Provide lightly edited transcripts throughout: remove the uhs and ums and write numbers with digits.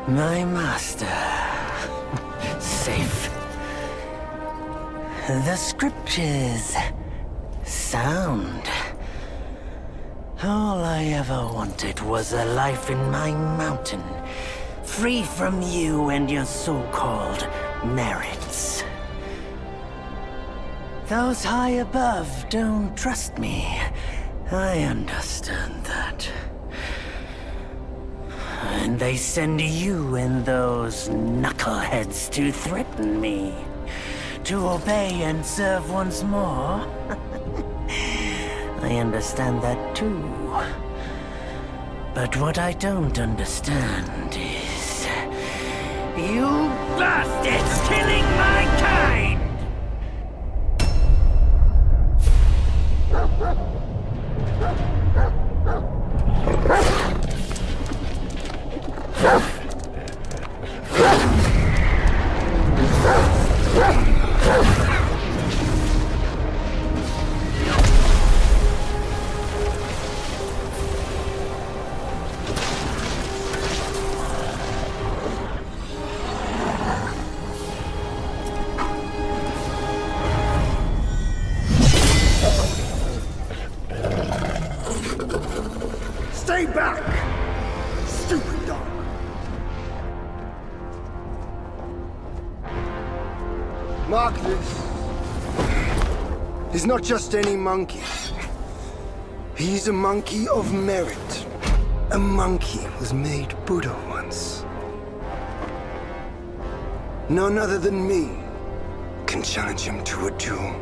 My master. Safe. The scriptures. Sound. All I ever wanted was a life in my mountain, free from you and your so-called merits. Those high above don't trust me. I understand that. And they send you and those knuckleheads to threaten me. To obey and serve once more. I understand that too. But what I don't understand is... you bastards killing my kind! Stay back! Stupid dog! Mark this. He's not just any monkey. He's a monkey of merit. A monkey was made Buddha once. None other than me can challenge him to a duel.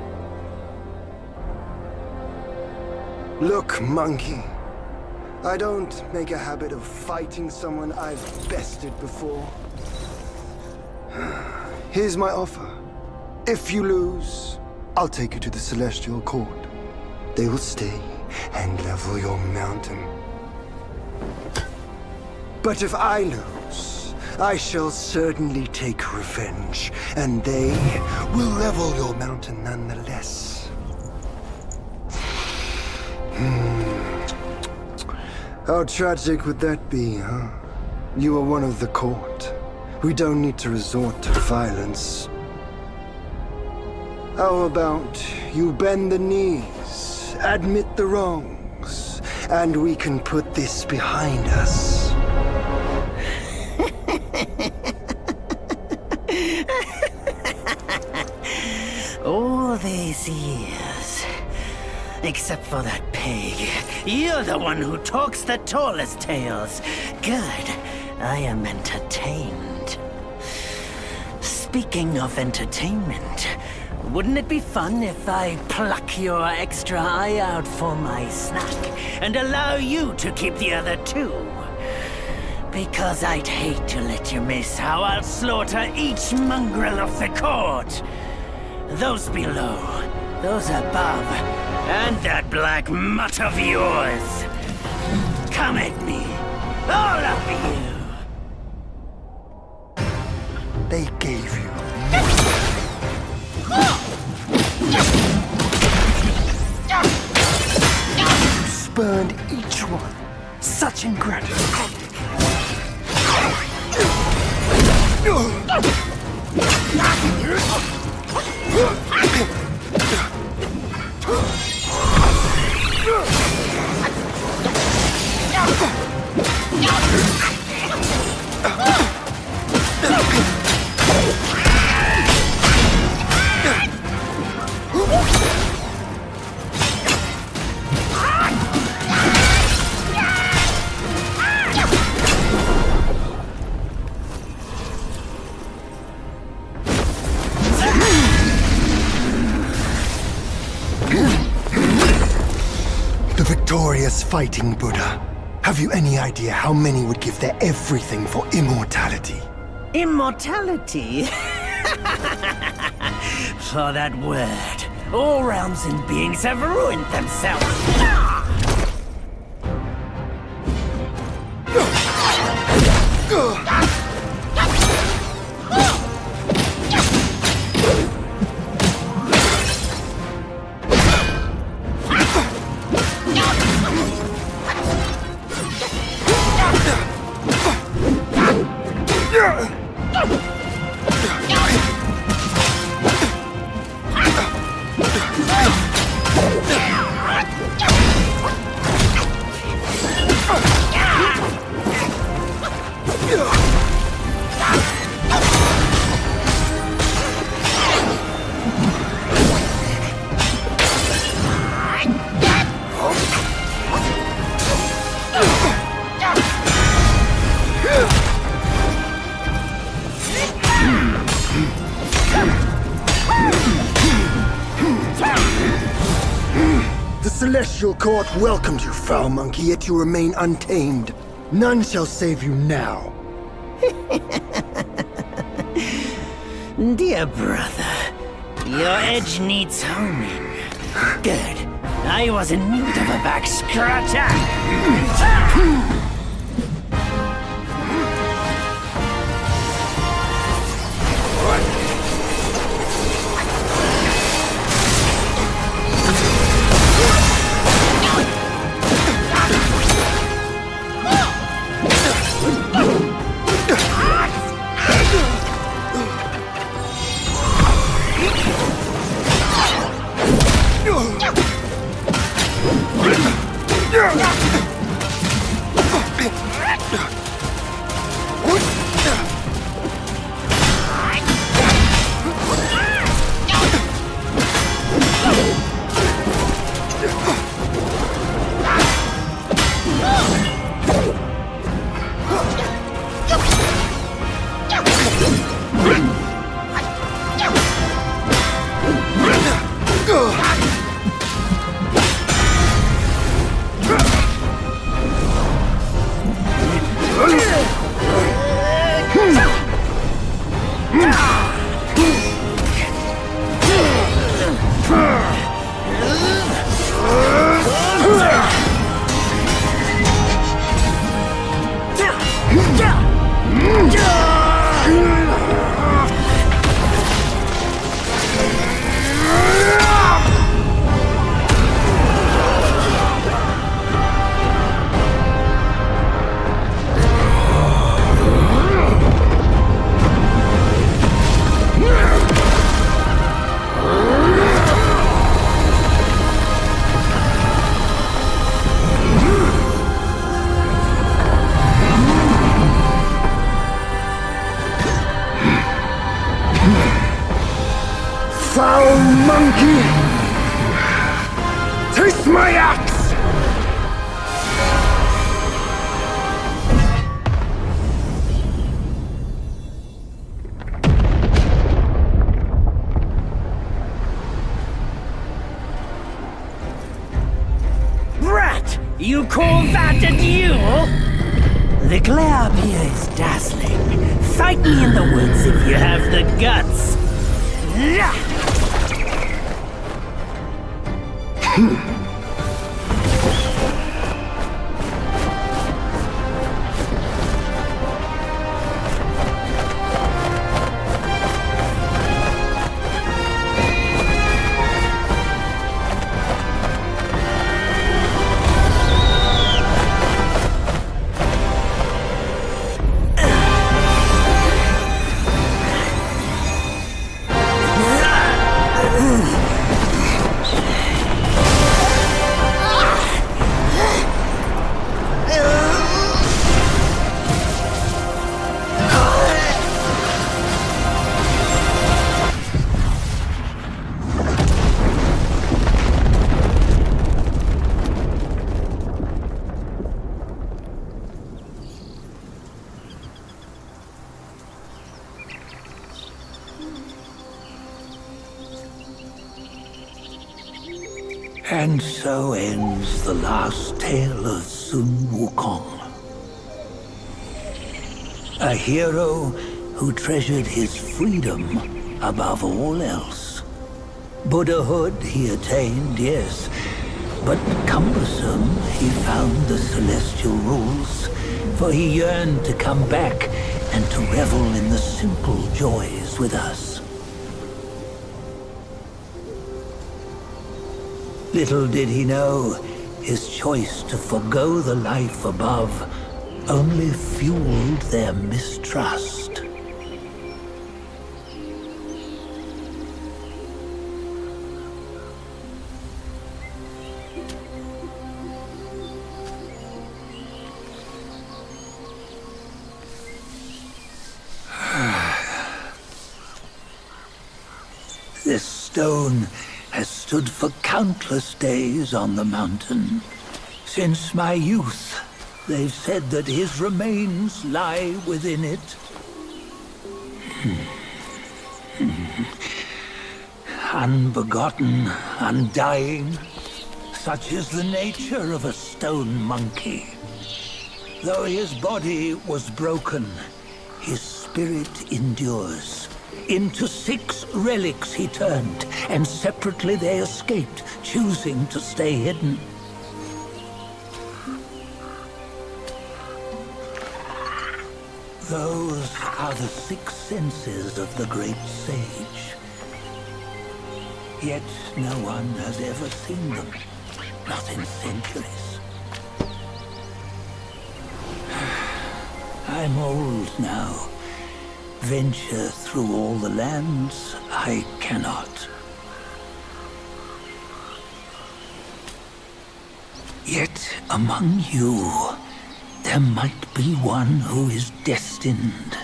Look, monkey. I don't make a habit of fighting someone I've bested before. Here's my offer. If you lose, I'll take you to the Celestial Court. They will stay and level your mountain. But if I lose, I shall certainly take revenge, and they will level your mountain nonetheless. How tragic would that be, huh? You are one of the court. We don't need to resort to violence. How about you bend the knees, admit the wrongs, and we can put this behind us? All these years, except for that pig, you're the one who talks the tallest tales. Good, I am entertained. Speaking of entertainment, wouldn't it be fun if I pluck your extra eye out for my snack and allow you to keep the other two? Because I'd hate to let you miss how I'll slaughter each mongrel of the court. Those below, those above, and that black mutt of yours. Come at me, all of you. They gave you spurned each one. Such ingratitude. Victorious fighting Buddha. Have you any idea how many would give their everything for immortality? Immortality? For that word, all realms and beings have ruined themselves. The Celestial Court welcomes you, foul monkey, yet you remain untamed. None shall save you now. Dear brother, your edge needs homing. Good. I was in need of a back scratcher. Foul monkey! Taste my axe! Brat! You call that a duel? The glare up here is dazzling. Fight me in the woods if you have the guts. And so ends the last tale of Sun Wukong. A hero who treasured his freedom above all else. Buddhahood he attained, yes, but cumbersome he found the celestial rules, for he yearned to come back and to revel in the simple joys with us. Little did he know, his choice to forgo the life above only fueled their mistrust. This stone has stood for countless days on the mountain. Since my youth, they've said that his remains lie within it. Unbegotten, undying, such is the nature of a stone monkey. Though his body was broken, his spirit endures. Into 6 relics he turned, and separately they escaped, choosing to stay hidden. Those are the 6 senses of the great sage. Yet no one has ever seen them, not in centuries. I'm old now. Venture through all the lands I cannot. Yet among you, there might be one who is destined.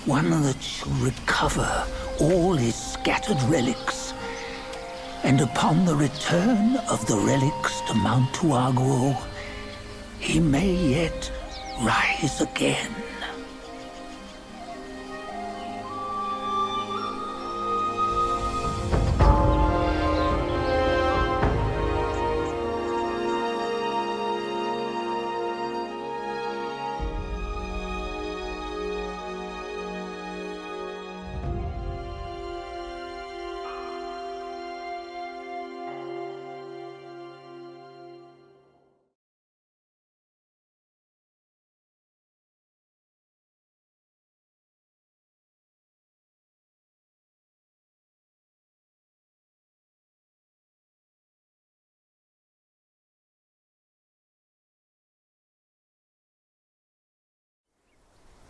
One that shall recover all his scattered relics. And upon the return of the relics to Mount Tuaguo, he may yet rise again.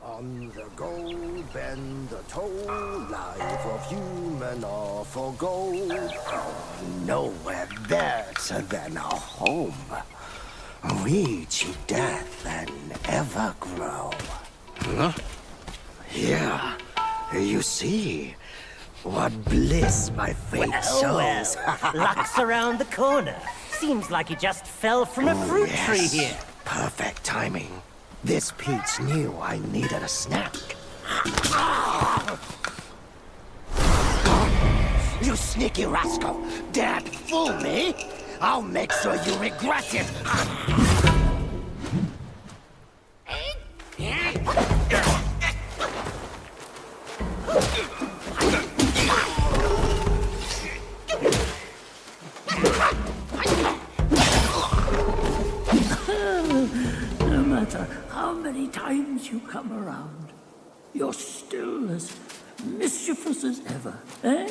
On the go, bend the toe, life of human or for gold. Nowhere better than a home. Reach death and ever grow. Huh? Here, you see, what bliss my fate shows. Luck's around the corner. Seems like he just fell from a fruit tree here. Perfect timing. This peach knew I needed a snack. You sneaky rascal! Dared fool me? I'll make sure you regret it! No matter how many times you come around, you're still as mischievous as ever, eh?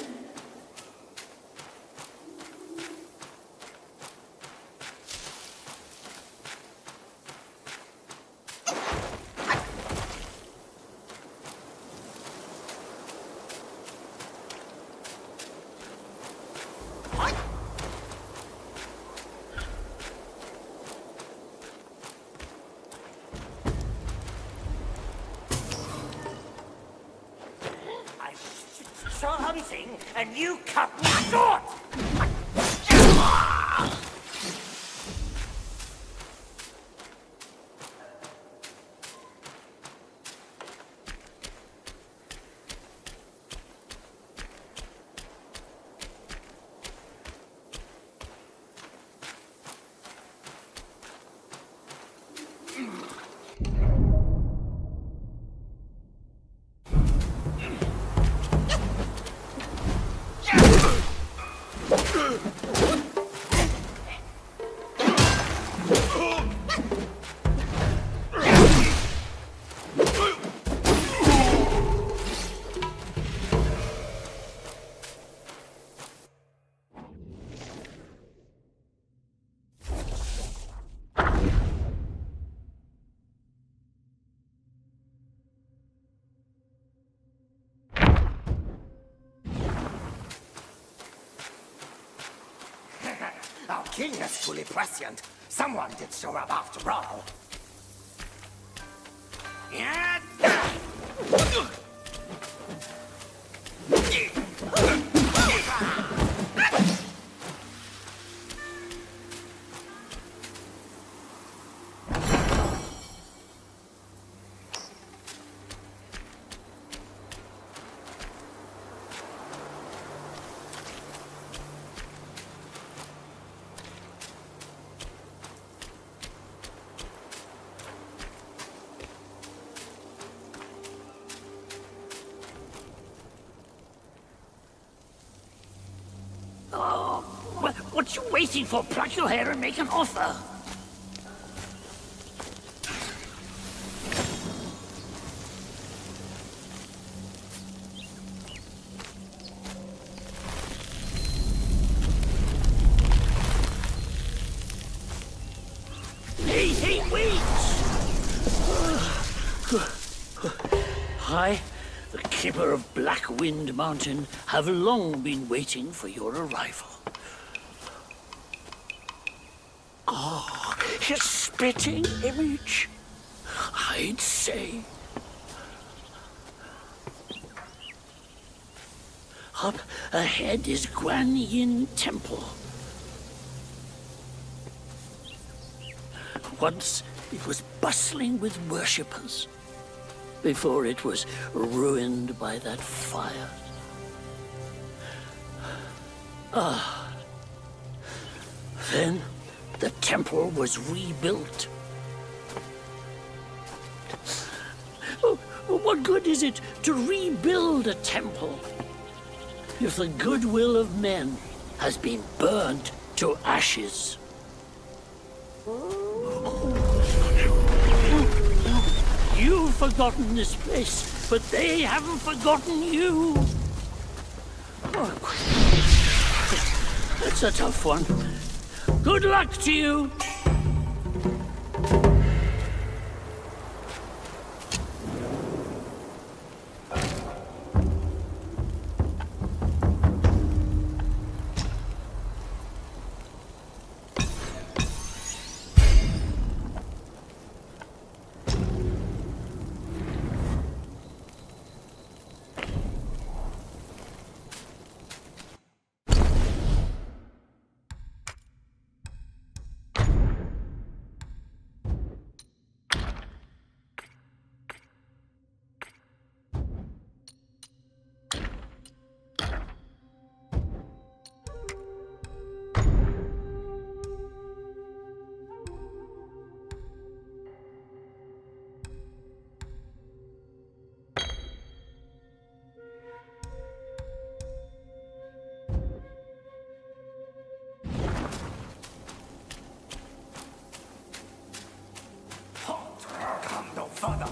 So hunting, and you cut me short! Our king is fully prescient. Someone did show up after all. Yeah. What you waiting for? Pluck your hair and make an offer. Hey, wait! I, the keeper of Black Wind Mountain, have long been waiting for your arrival. Ah, his spitting image, I'd say. Up ahead is Guan Yin Temple. Once it was bustling with worshippers, before it was ruined by that fire. Then the temple was rebuilt. What good is it to rebuild a temple if the goodwill of men has been burned to ashes? You've forgotten this place, but they haven't forgotten you. That's a tough one. Good luck to you. Father.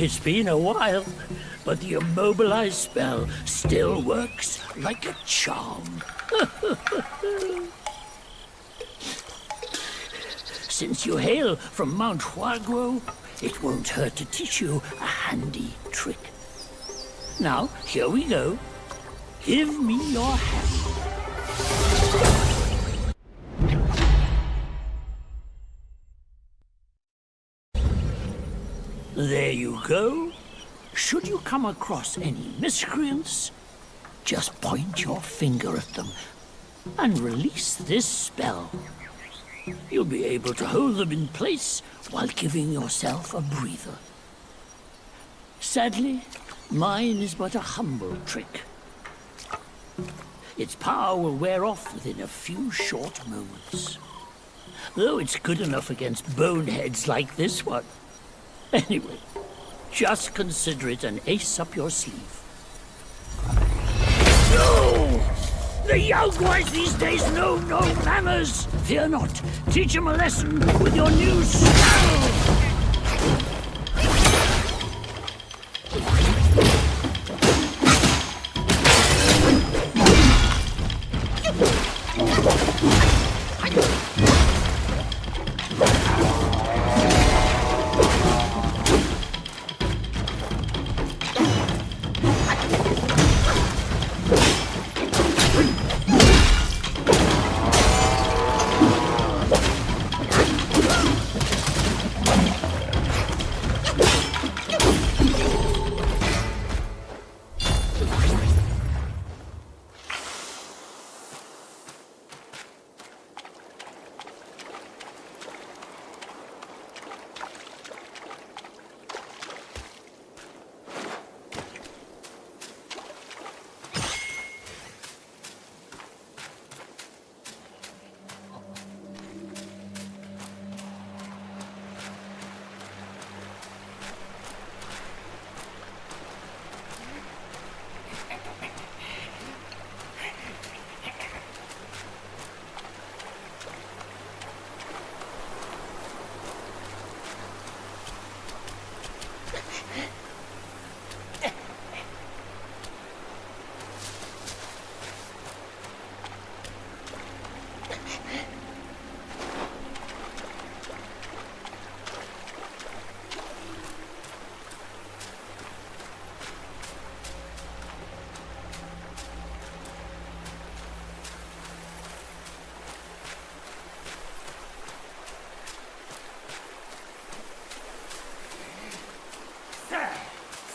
It's been a while, but the immobilized spell still works like a charm. Since you hail from Mount Huaguo, it won't hurt to teach you a handy trick. Now, here we go. Give me your hand. There you go. Should you come across any miscreants, just point your finger at them and release this spell. You'll be able to hold them in place while giving yourself a breather. Sadly, mine is but a humble trick. Its power will wear off within a few short moments. Though it's good enough against boneheads like this one. Anyway, just consider it an ace up your sleeve. No! The young boys these days know no manners! Fear not. Teach them a lesson with your new spell!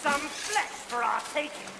Some flesh for our taking.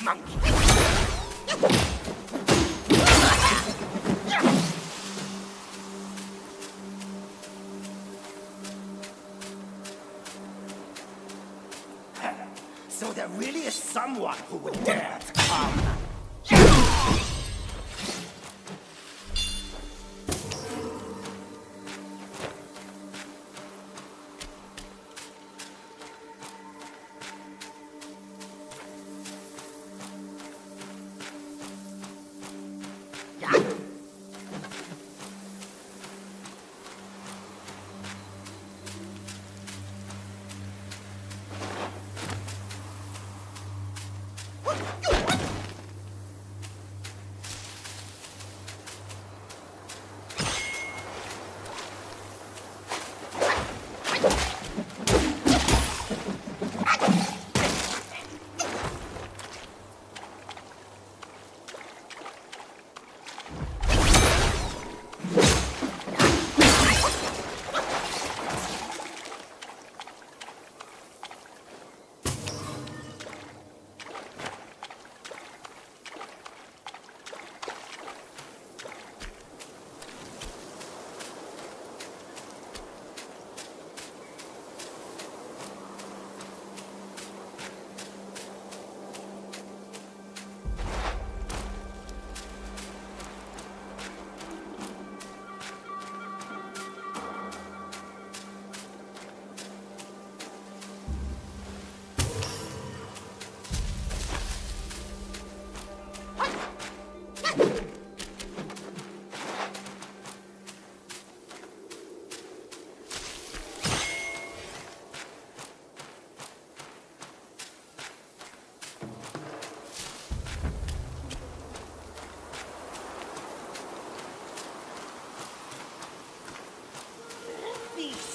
monkey. So there really is someone who would dare to come.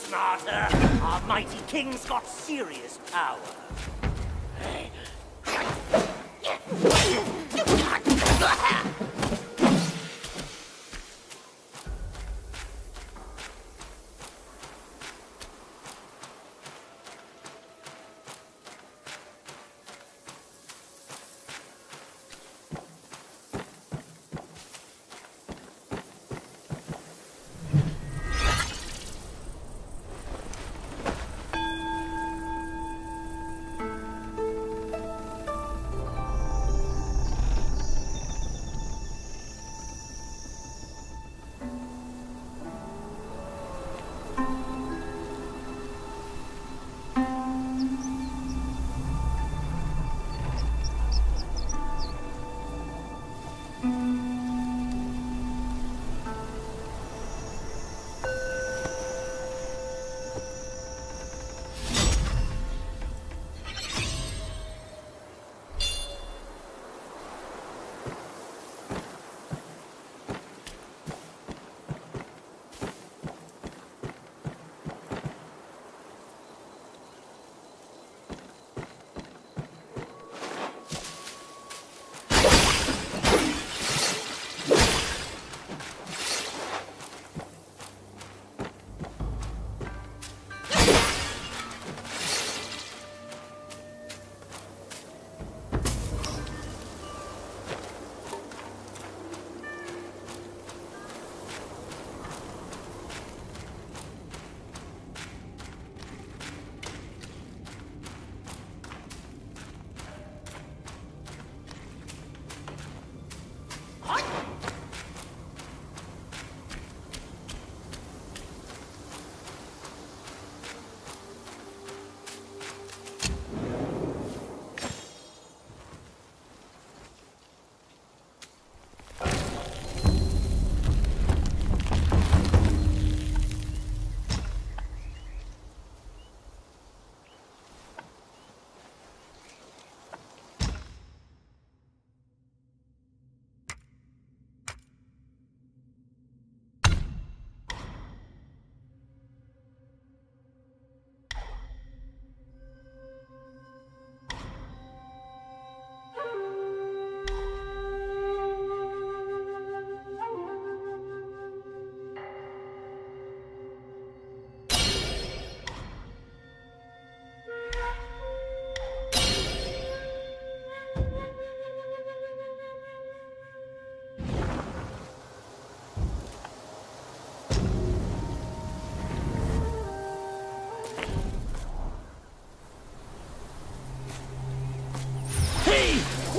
Smarter. Our mighty king's got serious power.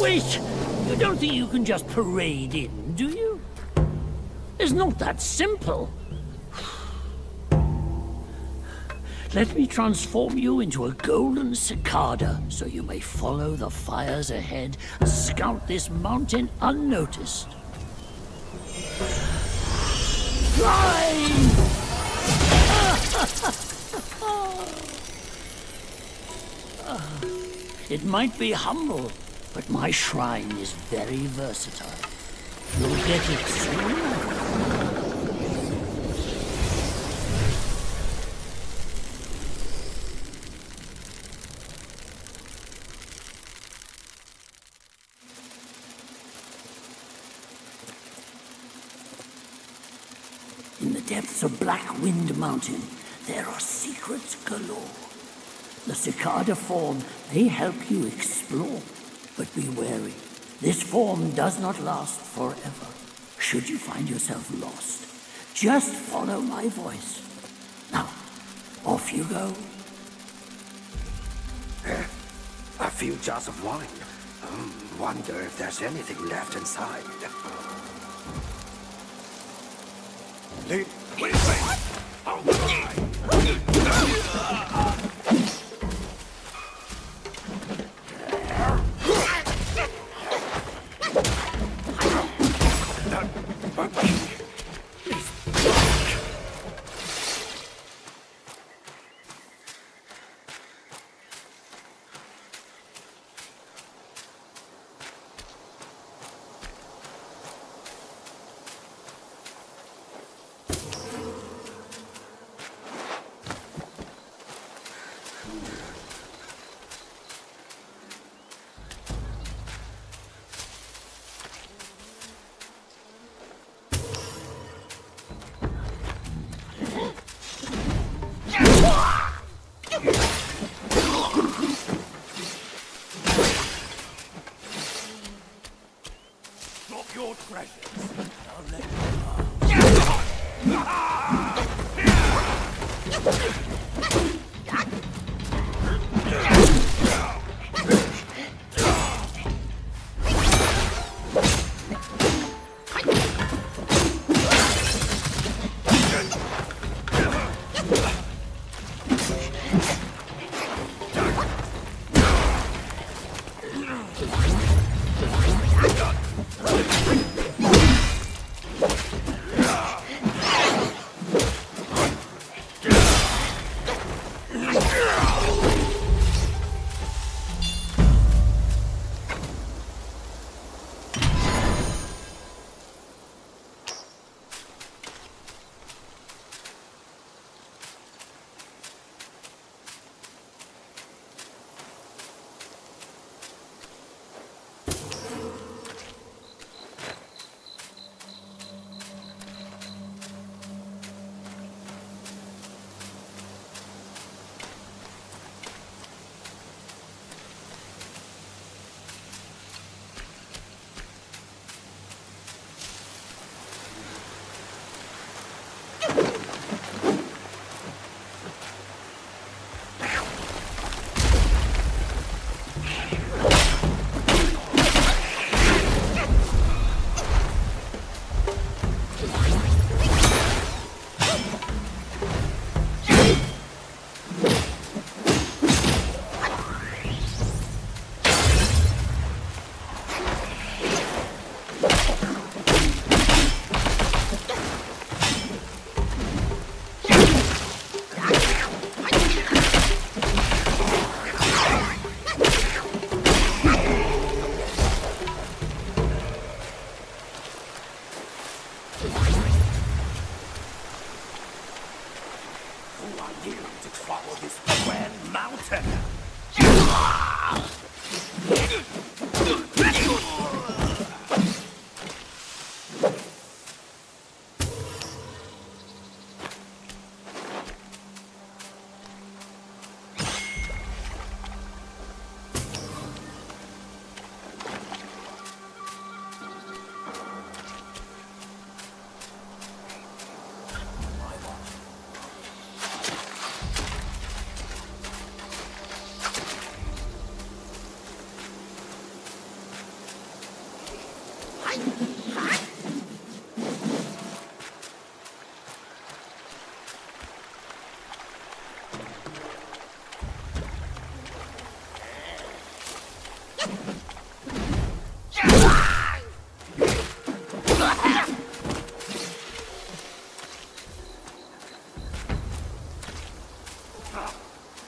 Wait! You don't think you can just parade in, do you? It's not that simple. Let me transform you into a golden cicada so you may follow the fires ahead and scout this mountain unnoticed. Fly! It might be humble, but my shrine is very versatile. You'll get it soon. In the depths of Black Wind Mountain, there are secrets galore. The cicada form may help you explore, but be wary. This form does not last forever. Should you find yourself lost, just follow my voice. Now, off you go. A few jars of wine. Wonder if there's anything left inside. Your treasures. I'll let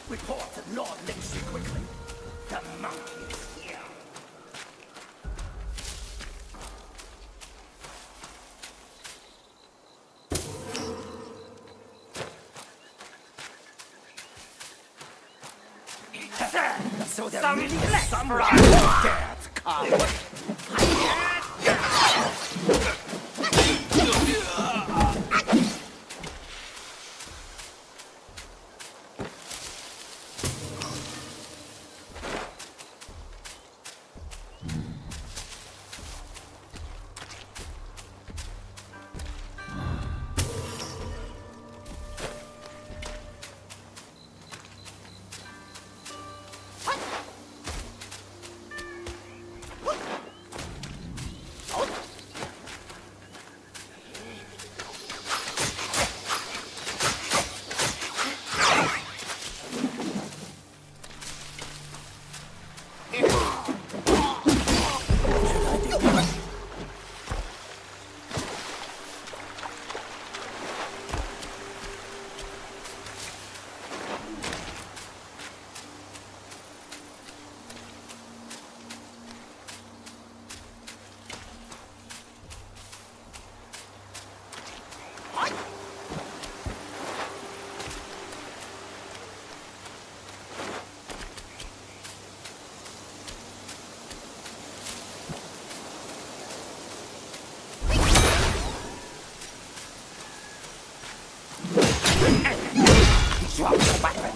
Report to Lord Nixie quickly. The monkey is here. So there really is someone who dare to come. Drop the weapon.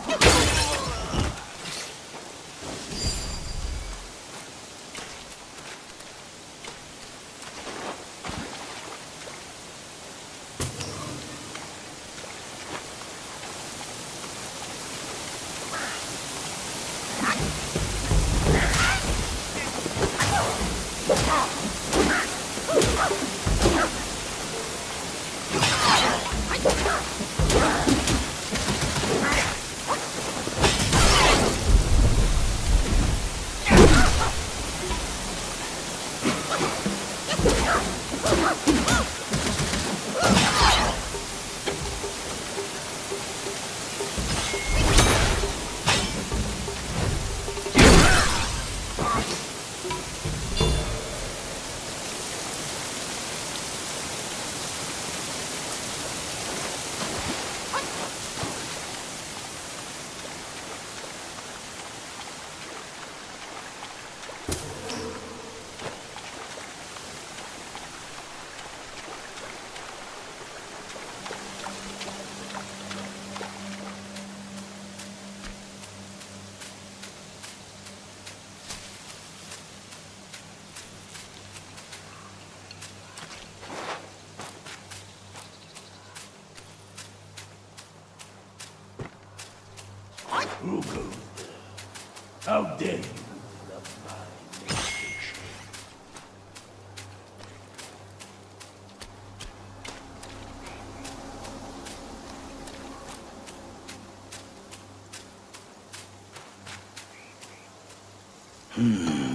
Wukong, how dare you interrupt my meditation?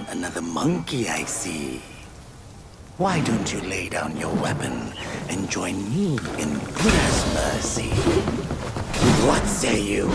Another monkey, I see. Why don't you lay down your weapon and join me in Buddha's mercy? What say you?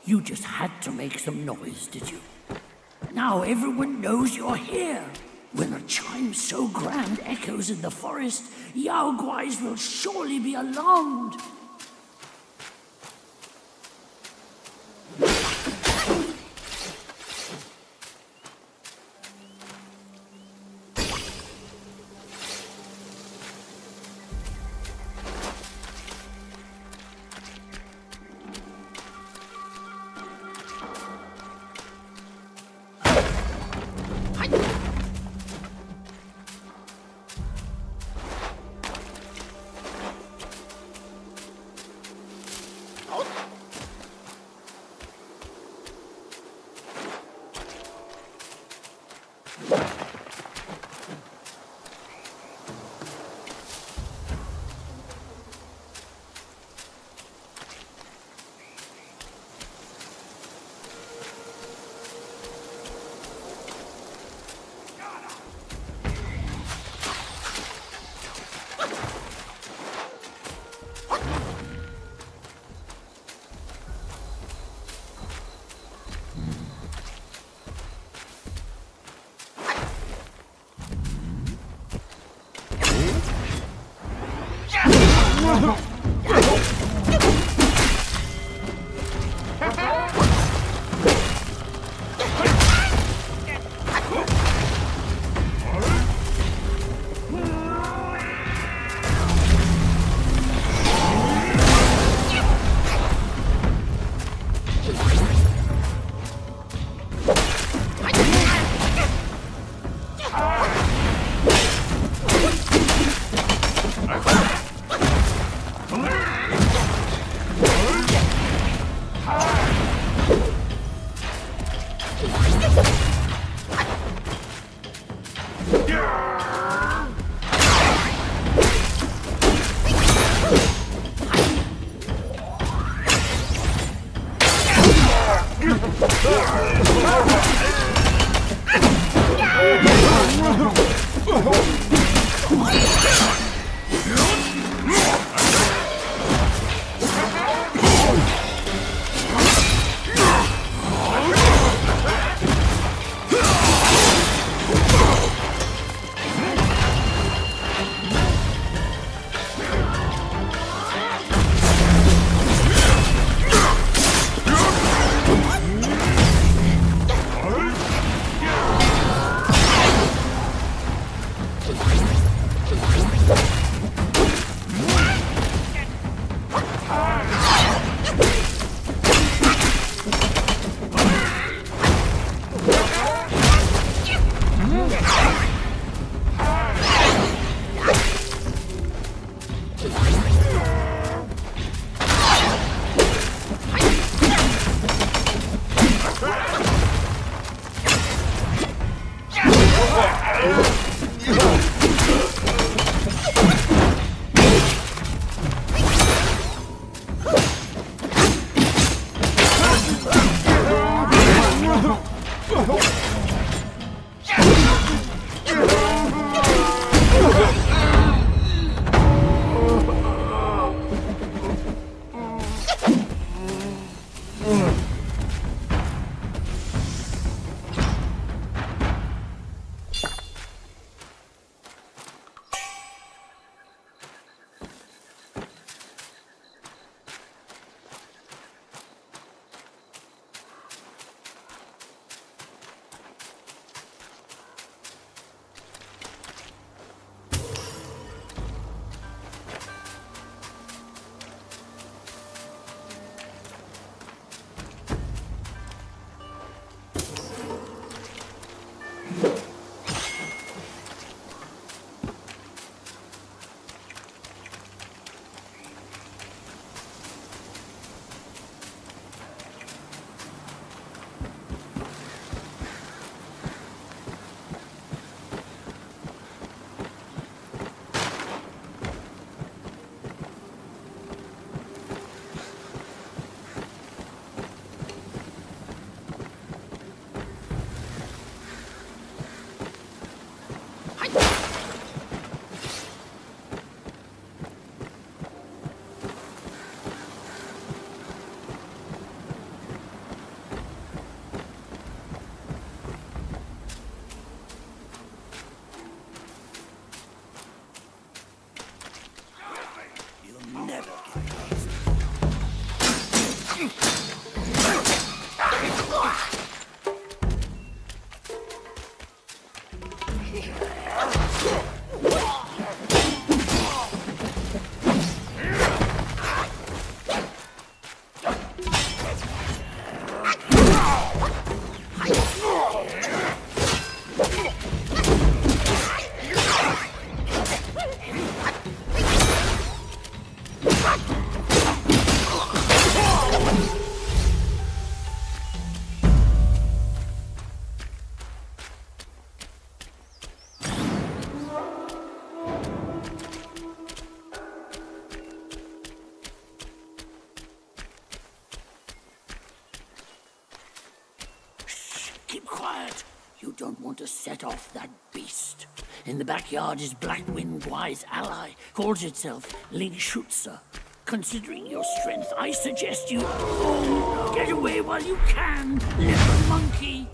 You just had to make some noise, did you? Now everyone knows you're here. When a chime so grand echoes in the forest, Yao Guais will surely be alarmed. Keep quiet. You don't want to set off that beast. In the backyard is Black Wind Guai's ally. Calls itself Ling Shutsa. Considering your strength, I suggest you... Oh, get away while you can, little monkey.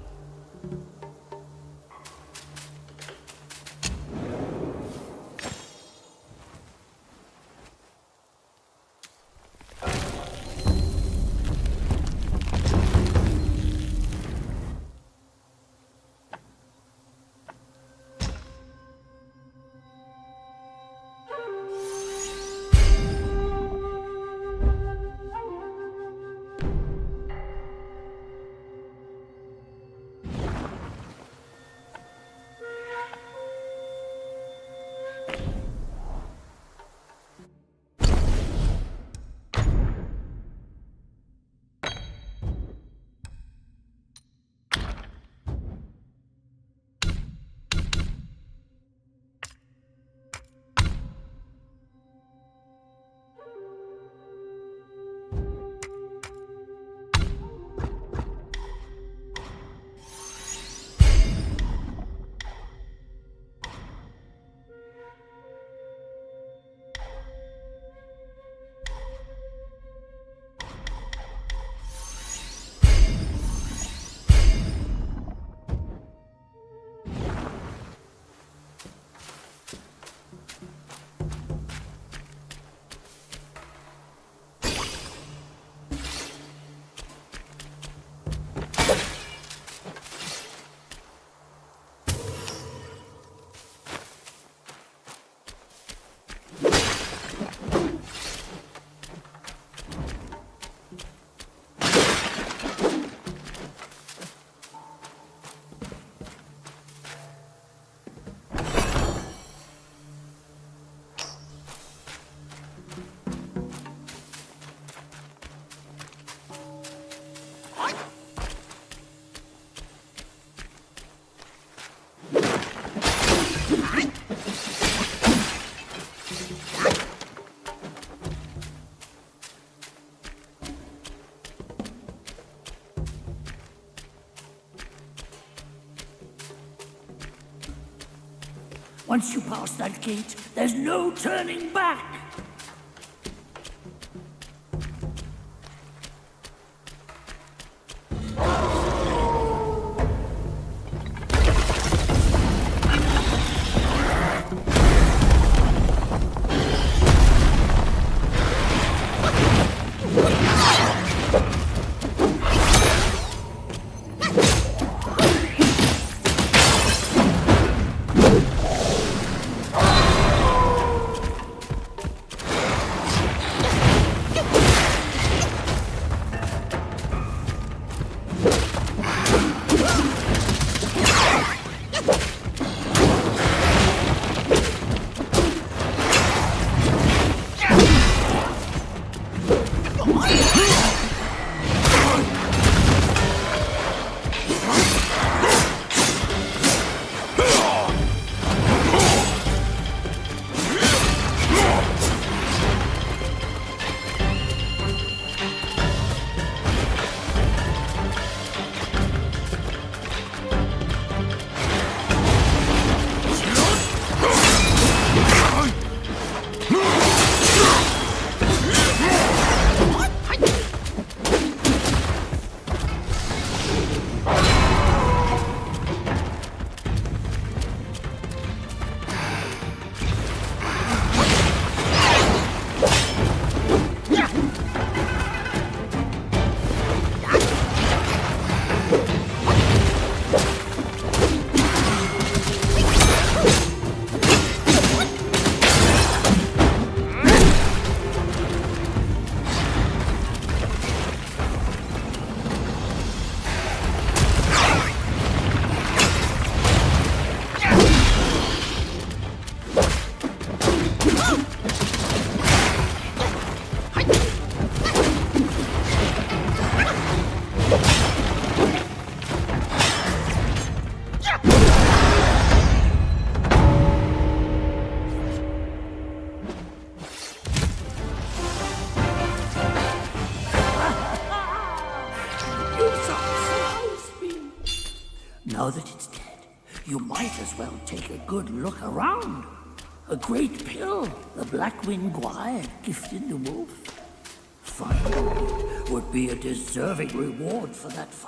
Once you pass that gate, there's no turning back. Now that it's dead, you might as well take a good look around. A great pill the Black Wukong gifted the wolf. Finding it would be a deserving reward for that fight.